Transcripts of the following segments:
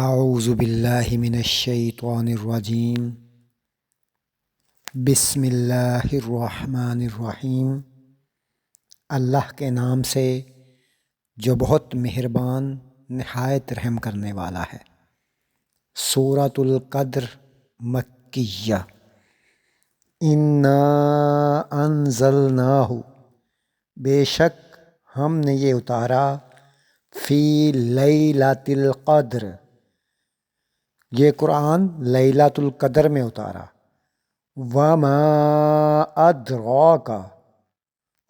اعوذ باللہ من الشیطان الرجیم بسم اللہ الرحمن الرحیم۔ اللہ کے نام سے جو بہت مہربان نہایت رحم کرنے والا ہے۔ سورۃ القدر مکیہ۔ انا انزلناہ، بے شک ہم نے یہ اتارا، فی لیلۃ القدر، یہ قرآن لیلۃ القدر میں اتارا۔ وما ادراک،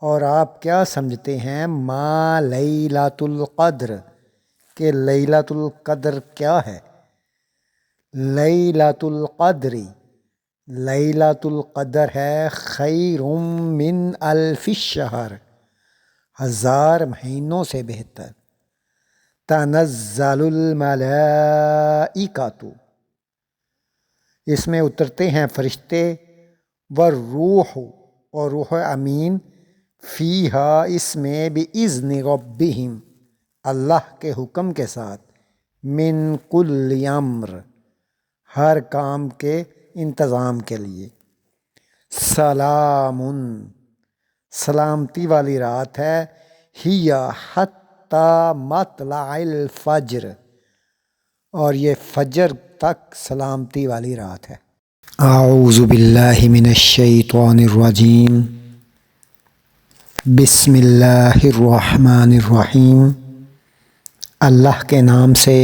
اور آپ کیا سمجھتے ہیں، ما لیلۃ القدر، کہ لیلۃ القدر کیا ہے۔ لیلۃ القدر، لیلۃ القدر ہے خیر من الف الشہر، 1000 مہینوں سے بہتر۔ تنزل الملائکۃ، اس میں اترتے ہیں فرشتے، والروح، اور روح امین، فیہا، اس میں، بإذن ربہم، اللہ کے حکم کے ساتھ، من کل امر، ہر کام کے انتظام کے لیے۔ سلام، سلامتی والی رات ہے، ہی حتی مطلع الفجر، اور یہ فجر تک سلامتی والی رات ہے۔ اعوذ باللہ من الشیطان الرجیم بسم اللہ الرحمن الرحیم۔ اللہ کے نام سے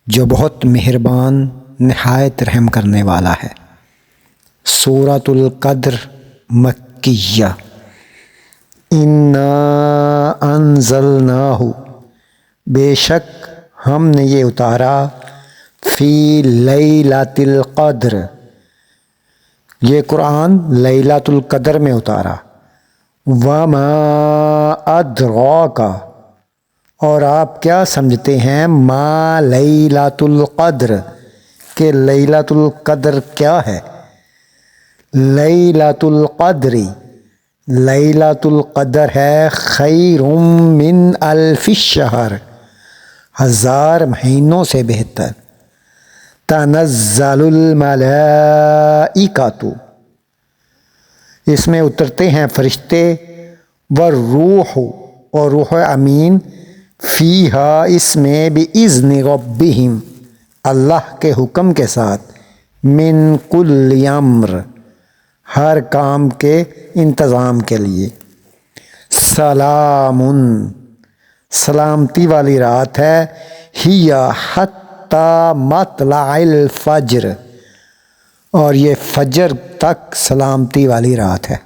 جو بہت مہربان نہایت رحم کرنے والا ہے۔ سورۃ القدر مکیہ۔ انا انزلناہ، بے شک ہم نے یہ اتارا، فی لیلۃ القدر، یہ قرآن لیلۃ القدر میں اتارا۔ وما ادراک، اور آپ کیا سمجھتے ہیں، ما لیلۃ القدر، کہ لیلۃ القدر کیا ہے۔ لیلۃ القدر، لیلۃ القدر ہے خیر من الف الشہر، 1000 مہینوں سے بہتر۔ تنزل الملائکۃ، اس میں اترتے ہیں فرشتے، والروح، اور روح امین، فیہا، اس میں، بإذن ربہم، اللہ کے حکم کے ساتھ، من کل امر، ہر کام کے انتظام کے لیے۔ سلام، سلامتی والی رات ہے، ہی حتی مطلع الفجر، اور یہ فجر تک سلامتی والی رات ہے۔